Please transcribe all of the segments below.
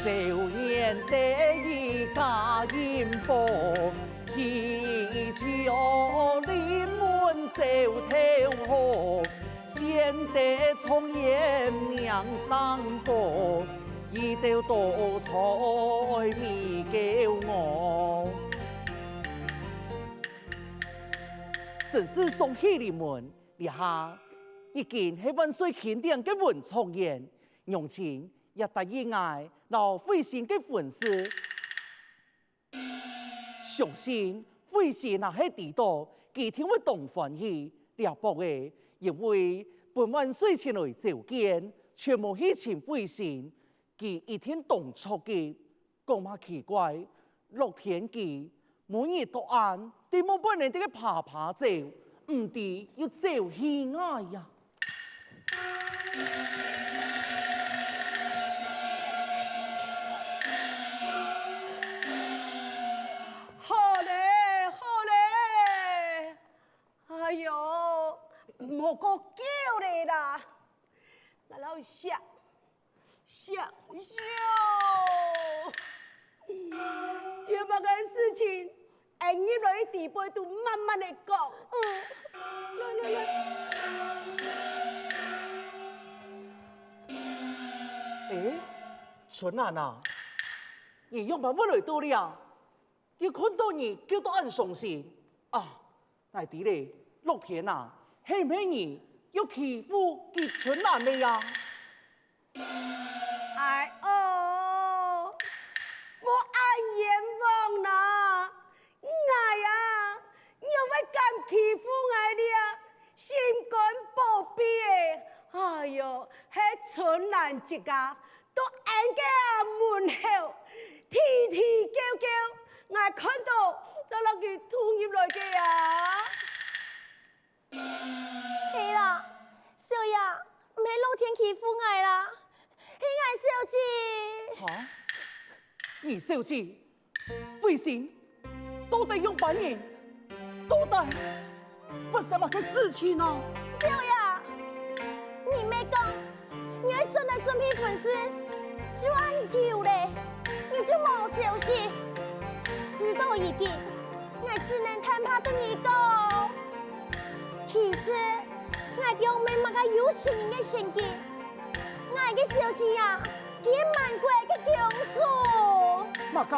少年得意家音波，祈求临门走头河，先得从颜娘上坡，一斗多彩米给我。正是送喜临门，立下已经係万歲钦定嘅文創宴，用錢也答應愛，留惠仙嘅粉絲。相信惠仙那係知道，佢聽會動歡喜，了博嘅，因為本萬歲前來召見，全無去請惠仙，佢一天動錯嘅，講嘛奇怪，樂天佢每日都按，點冇本人哋嘅爬爬走，唔知要走去哪呀？好嘞，好嘞！哎呦，莫个叫你啦，那老想，有乜嘅事情，按你来地杯都慢慢的讲。来。诶，春蘭啊，你用把乜嚟到了？要看到你叫到俺傷心啊！乃啲咧，樂天啊，係唔係你要欺負佢春蘭的呀？哎哦，我按眼望啦，我呀，又咪敢欺負我了，心肝寶貝的，哎呦，迄春蘭一家都按喺門口，啼啼叫叫，我看到就落去衝入來嘅啊！係啦，少爺，唔係老天欺負我啦，係我小姐。嚇！你小姐，惠仙到底用扮人，到底發生乜嘅事情啊？少爺，你沒講，你係真係準備粉絲，就按叫咧，你就冇消息。事到已經，我只能坦白對你講。其實，我哋沒乜個有錢人嘅現金，我嘅小姐啊，佢萬貴嘅公主。乜解？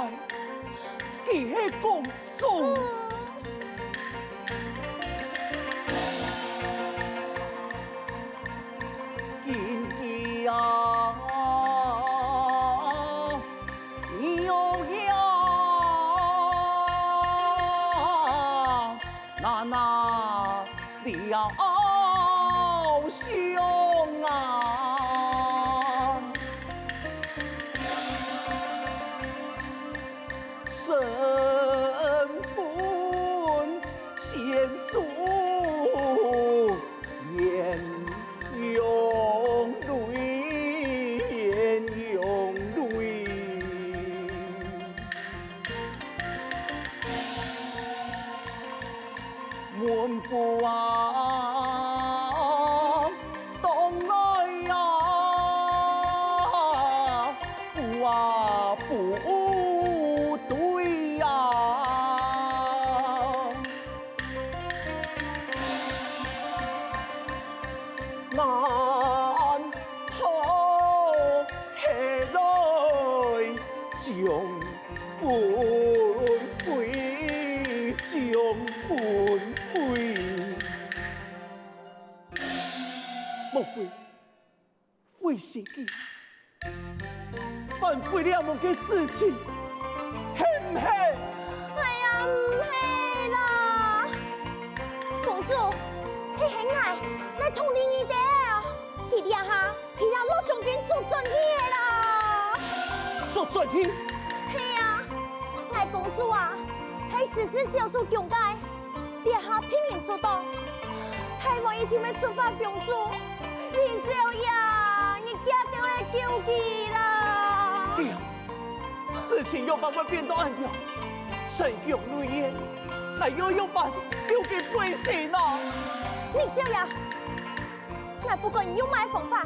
佢係公主。見佢啊，有呀，那了胸啊，身份显素眼用泪，眼用泪。门不啊，东来呀，父啊不对呀，难逃下来将分飞，将分飞。莫非费心机，反悔了某嘅事情，係唔係？哎呀，唔係啦，公主，係愛來通靈你哋啊！弟弟啊哈，佢讓老將軍做準備啦。做準備？係啊，愛公主啊，係時時教書強戒，弟下拼命做到，係我一天要出發公主。李少爺，你一定來救佢啦！對呀，事情有辦法變到安樣，神勇淚煙，那又有辦救給貴仙啊！李少爺，我不管你用咩方法，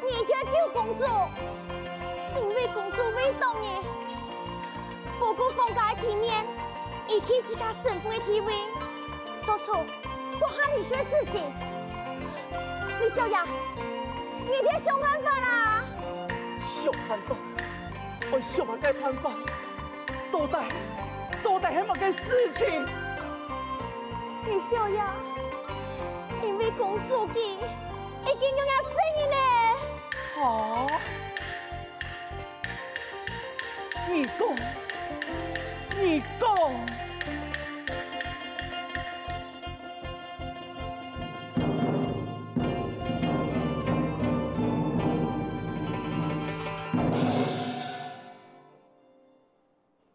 你一定要救公主。因为公主为动的，不顾封家的体面，以及自家身份的地位，做出不合理的事情。李小雅，你得想办法啦！想办法，我想下个办法，到底係乜嘅事情？李小雅，因为公主佢已經有人生意呢。啊？你講，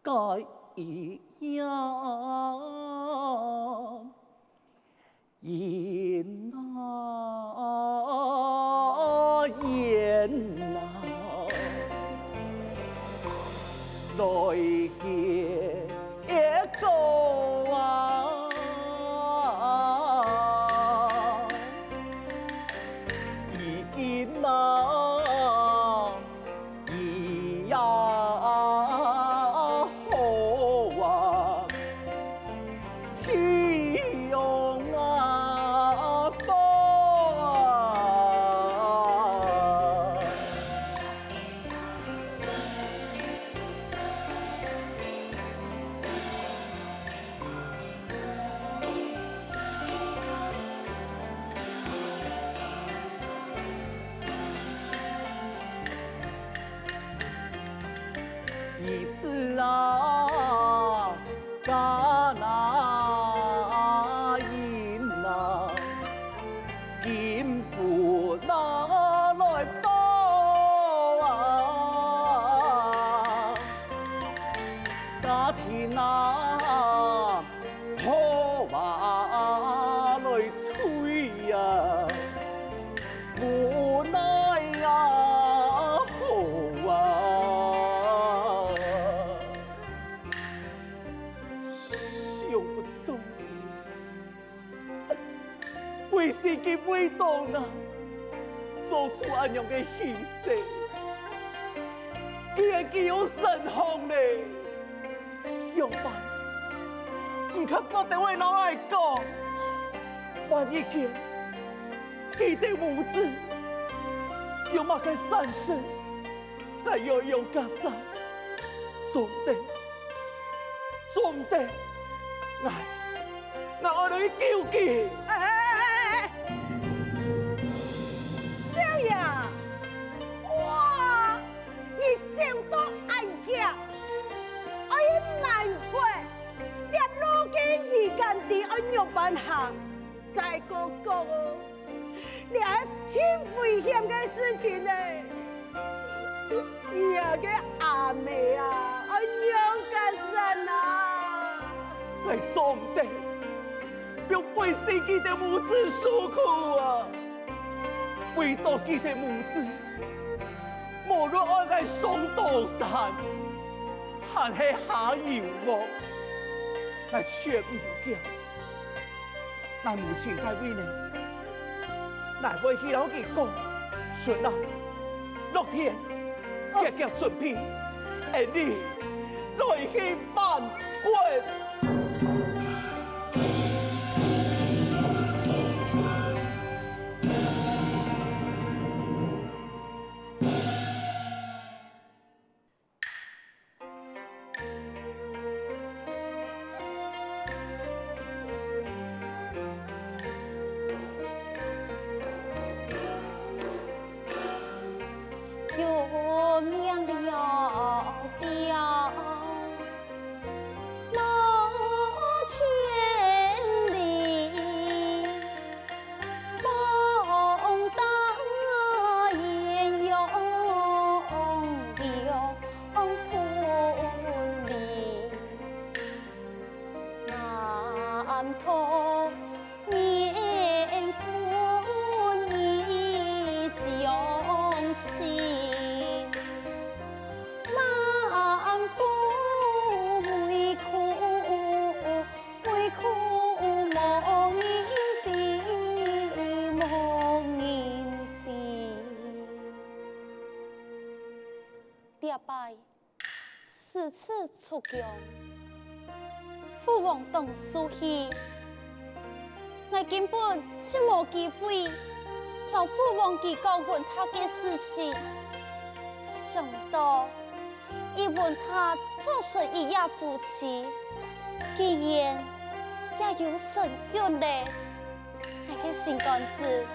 該一樣言啊言啊，來見一個啊，已見啊，已呀好啊，喜用啊風啊。一次啊，加那银啊，金不拿來報啊，那天啊，破瓦來吹啊，無奈啊，好啊。想不到，为是佢伟大啊，做出咁樣嘅犧牲，佢係幾有神行呢？樣辦，唔及做地位老來講，萬一佢哋母子有乜嘅善事，係要用家產，總得，我嚟救佢。少爺，哇！你正多眼鏡，我已難過，連路嘅時間啲我有辦行，再個講哦，你係真危險嘅事情呢。而家嘅阿妹啊，我養家神啊！係總得，要為自己的母子受苦啊！為到佢的母子，無論愛係上刀山，還係下油鍋，係全唔叫。但母親該為呢，乃會去老佢講，順啦，6天，結結準備，而你來去辦官。有命要掉，老天里梦大雁用风里，南头面夫你将情。拜，四次出宫，父王动书气，我根本就无机会到父王佢讲问他嘅事情，想到一问他就是一夜夫妻，既然也有神眷嘞，我嘅心肝子，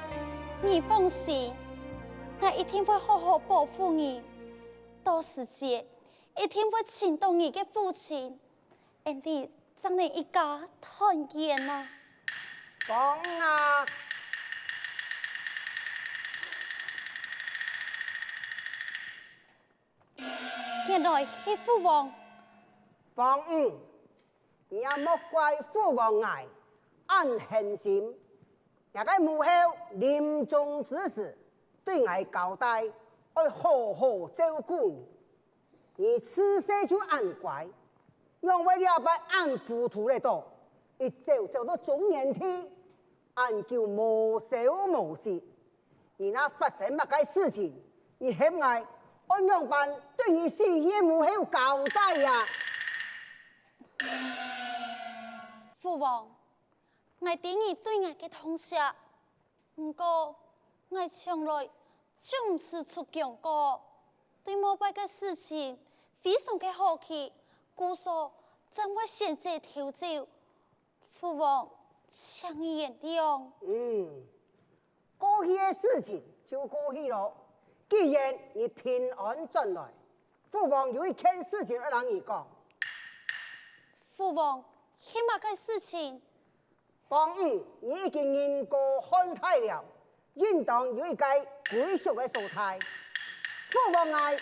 你放心。我一定会好好保护你，到时节一定会请到你的父亲，让你将你一家团圆啊！王啊，原来是父王，王五，你也莫怪父王爱暗狠心，也该母后临终之时。对我交代，要好好照顾你。你此生就按乖，让为了把按糊涂的多，一走到中年期，按就无羞无耻。你那发生乜嘅事情，你嫌我按样办对你事业母后交代呀？父王，我对你对我的同事，不过我从来就唔是出讲过，对某摆嘅事情非常嘅好奇，故说怎会选择调走？父王，请你原谅。过去的事情就过去了。既然你平安转来，父王有一件事情要让你讲。父王，起码嘅事情，王五，你已经人过看太了。应当有一个归属的所在。父王爱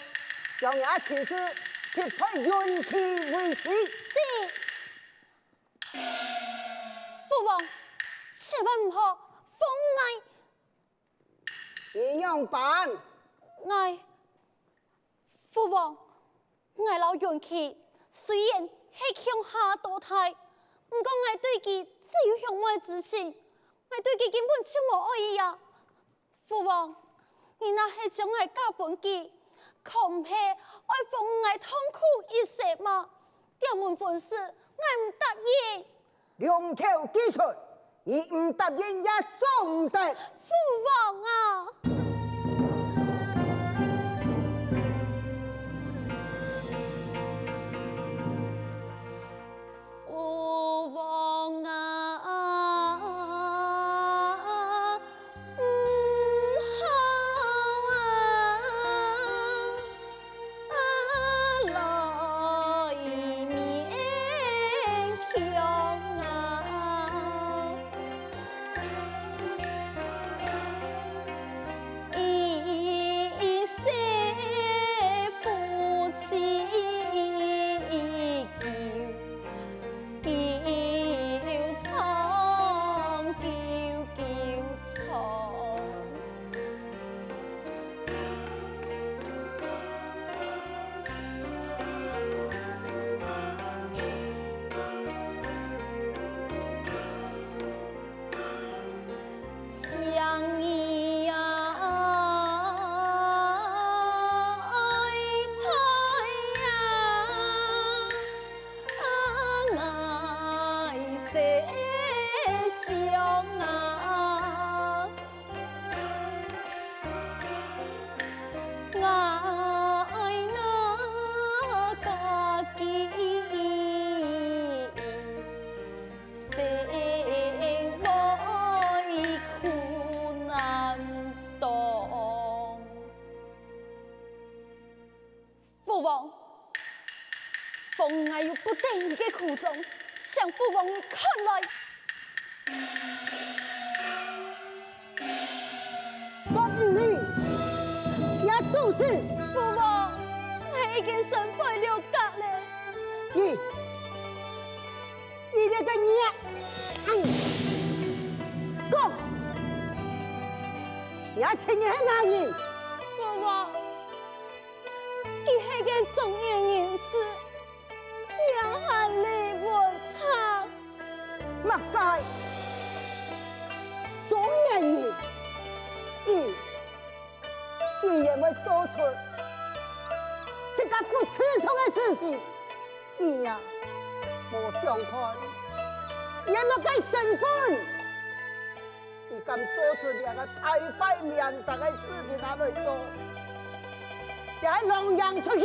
将也亲自匹配运气为妻。是。父王，千万唔好封你样办？爱父王，爱老运气虽然是向下堕胎，不过爱对佢只有向外之情，爱对佢根本就无爱意啊！父王，你那是将我嫁本佢，可唔是爱封我痛苦一世吗？这门婚事，我唔答应。两口既出，你唔答应也做唔得。父王啊！父王啊！父爱有不得已的苦衷，向父王你看来。我女也都是父王，我已经身配了家了。你这个娘，讲，也请你是哪人？父王，佢係個中年人士，名係李文堂。乜解？中年人，既然會做出這个不吃醋的事情，你呀，无想看，也莫该身份，你敢做出两个太坏面上的事情拿来做，也还龙阳出去，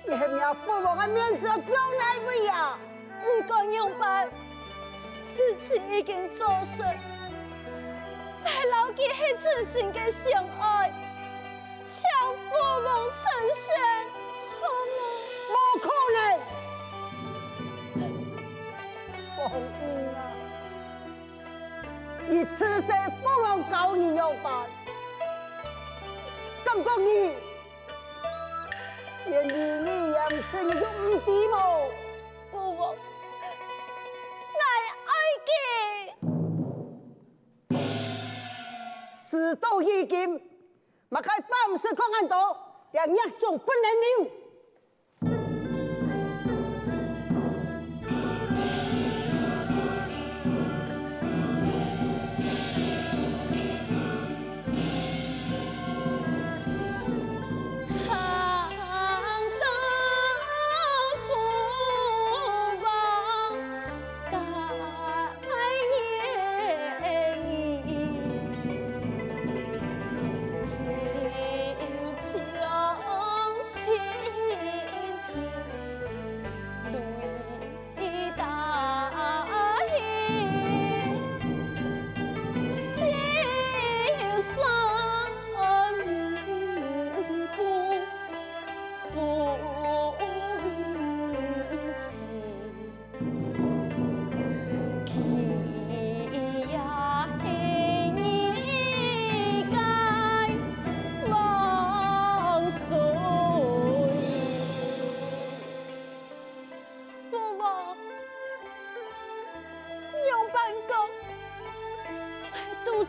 你还命父母的面子丢来未呀？不管用办，事情已经做成，还牢记迄阵时的相爱，将父母成全，好吗？不可能！凤英啊，你此世父母教你要办，感觉你连儿女养生你都唔知么？父母，爱记。事到已经，莫开放肆空安多，也一种不能留。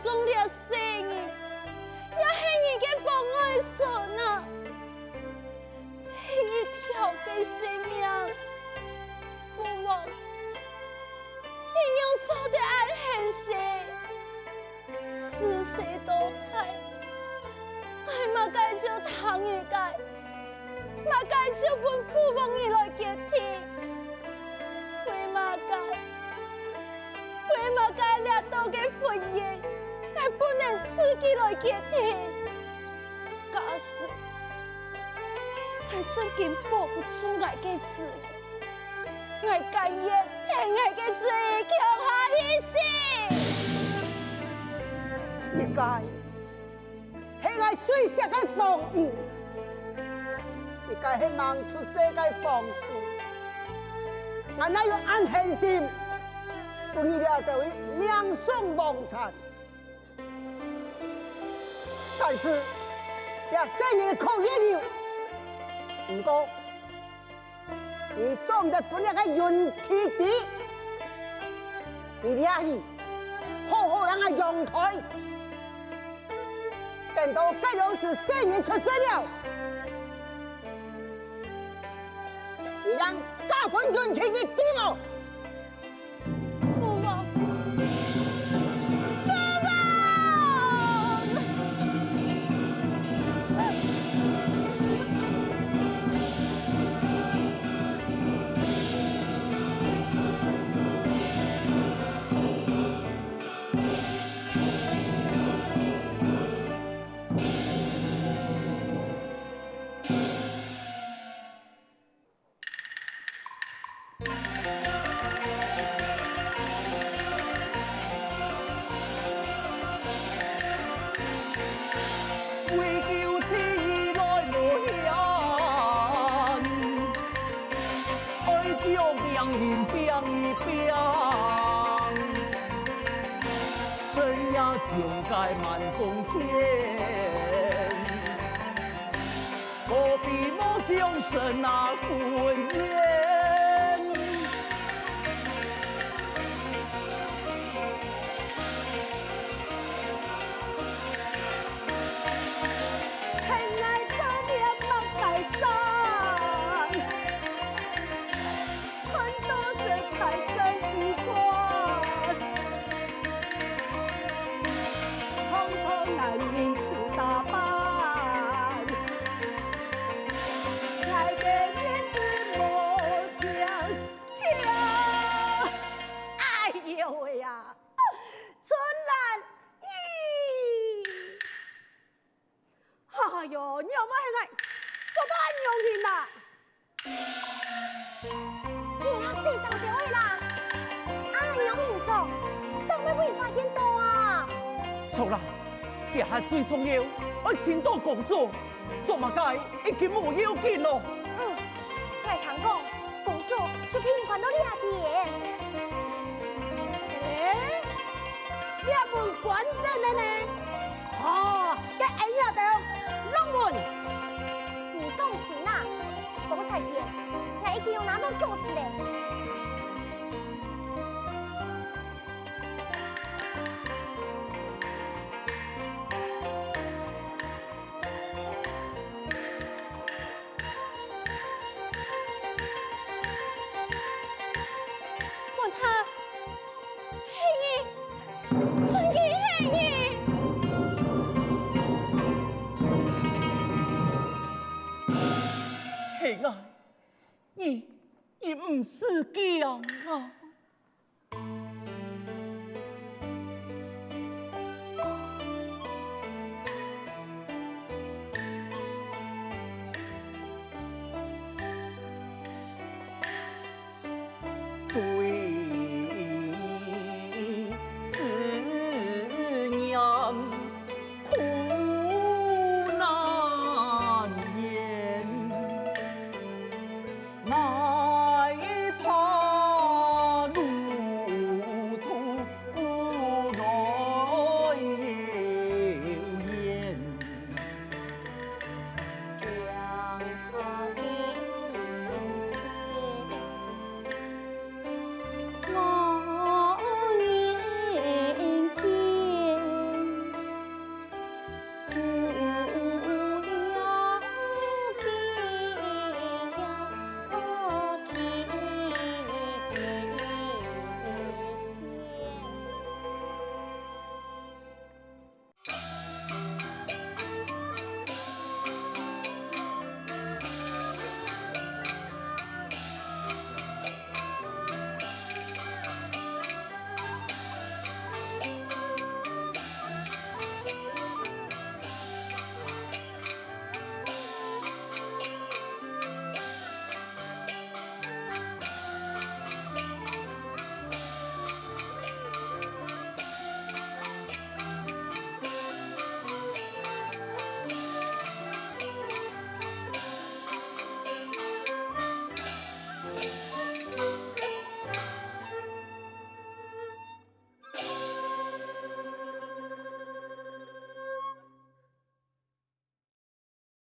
总了生意，也是你嘅帮爱孙啊！一条嘅性命，父母，你用做得安现实，世世多害，爱嘛该就疼一该，嘛该就本父母伊来结天，为嘛该掠到嘅婚姻？还不能自己来决定，假使我真经保不住爱嘅自由，我甘愿听爱嘅自由强下去死。应该是我最适嘅防御，应该是望出世界方式，我哪有安全心？不然了就会命丧亡残。但是，也生你考验了。不过，你总得本来个运气地，你俩去好好让他阳台，等到这种是生你出世了，你让大本运气你低我。满弓箭，何必莫将身那婚宴？恨爱早点莫改善，很多事才真一关。男人出大班，哎呦，你有冇现在做到安用心啦？你那世上表的啦，啊，你有唔错，上尾会发现到啊。错啦，这下最重要，要请到工作，做嘛该已经冇要紧咯。来谈讲，公主就可以看到你阿爹。你也问关键的呢？哦，这哎呀的弄问，你放心啦，刚才天，我已经有拿到锁匙嘞。问他，嘿你，真嘅嘿你。喜爱，你唔是强啊！